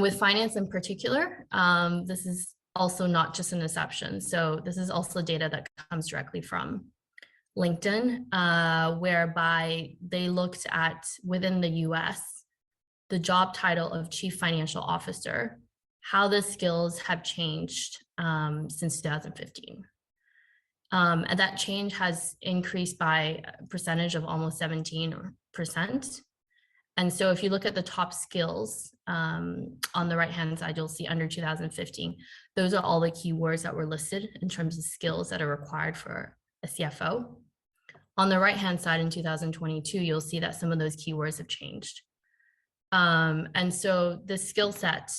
With finance in particular, this is also not just an exception. So this is also data that comes directly from LinkedIn, whereby they looked at within the US, the job title of Chief Financial Officer, how the skills have changed since 2015. And that change has increased by a percentage of almost 17%. And so if you look at the top skills on the right-hand side, you'll see under 2015, those are all the keywords that were listed in terms of skills that are required for a CFO. On the right-hand side in 2022, you'll see that some of those keywords have changed. And so the skill set,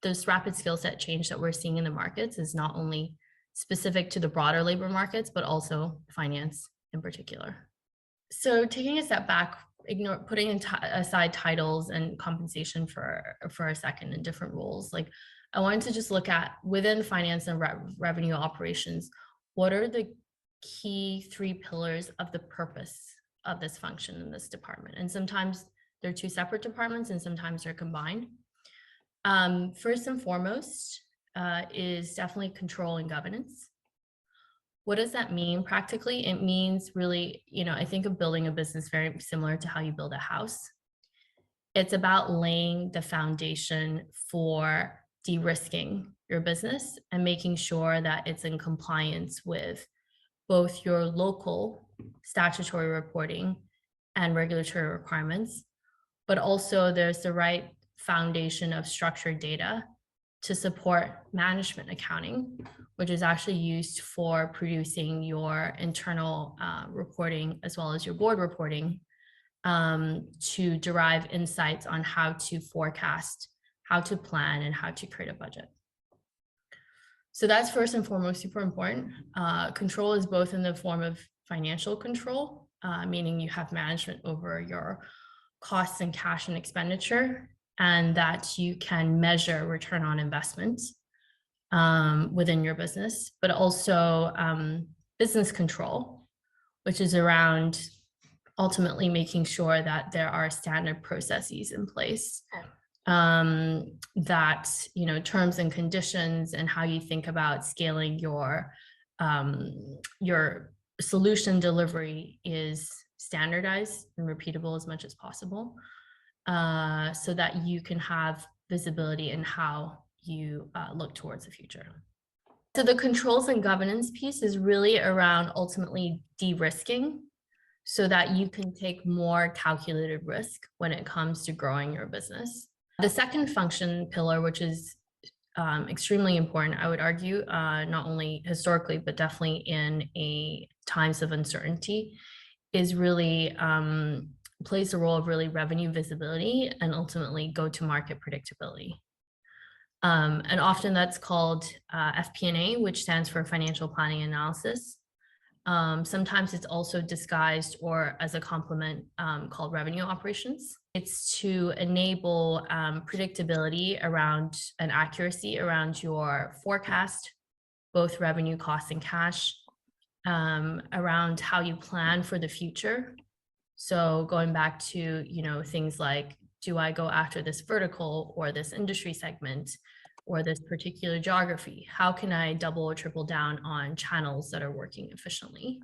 this rapid skill set change that we're seeing in the markets is not only specific to the broader labor markets, but also finance in particular. So taking a step back, putting aside titles and compensation for a second in different roles, like I wanted to just look at within finance and revenue operations, what are the key 3 pillars of the purpose of this function in this department? And sometimes they're 2 separate departments and sometimes they're combined. First and foremost is definitely control and governance. What does that mean practically? It means really, I think of building a business very similar to how you build a house. It's about laying the foundation for de-risking your business and making sure that it's in compliance with both your local statutory reporting and regulatory requirements, but also there's the right foundation of structured data to support management accounting, which is actually used for producing your internal reporting as well as your board reporting to derive insights on how to forecast, how to plan, and how to create a budget. So that's first and foremost super important. Control is both in the form of financial control, meaning you have management over your costs and cash and expenditure, and that you can measure return on investment within your business, but also business control, which is around ultimately making sure that there are standard processes in place, that terms and conditions and how you think about scaling your solution delivery is standardized and repeatable as much as possible, so that you can have visibility in how you look towards the future. So the controls and governance piece is really around ultimately de-risking so that you can take more calculated risk when it comes to growing your business. The second function pillar, which is extremely important, I would argue, not only historically, but definitely in times of uncertainty, is really plays the role of really revenue visibility and ultimately go-to-market predictability. And often that's called FP&A, which stands for financial planning analysis. Sometimes it's also disguised or as a complement called revenue operations. It's to enable predictability around and accuracy around your forecast, both revenue, costs, and cash, around how you plan for the future. So going back to, things like, do I go after this vertical or this industry segment or this particular geography? How can I double or triple down on channels that are working efficiently?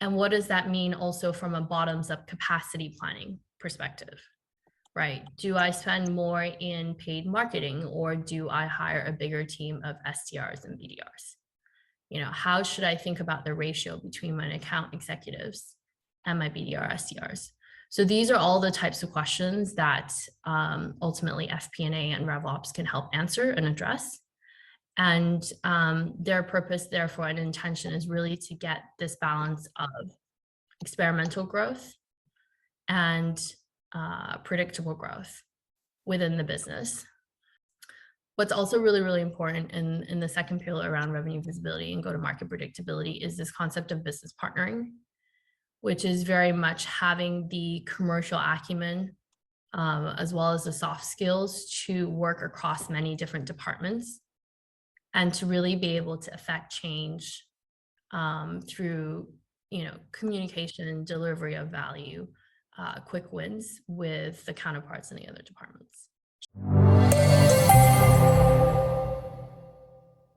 And what does that mean also from a bottoms-up capacity planning perspective, right? Do I spend more in paid marketing or do I hire a bigger team of SDRs and BDRs? How should I think about the ratio between my account executives and my BDR SDRs? So these are all the types of questions that ultimately FP&A and RevOps can help answer and address. And their purpose, therefore, and intention is really to get this balance of experimental growth and predictable growth within the business. What's also really, really important in the second pillar around revenue visibility and go-to-market predictability is this concept of business partnering, which is very much having the commercial acumen as well as the soft skills to work across many different departments and to really be able to affect change through communication, delivery of value, quick wins with the counterparts in the other departments. you.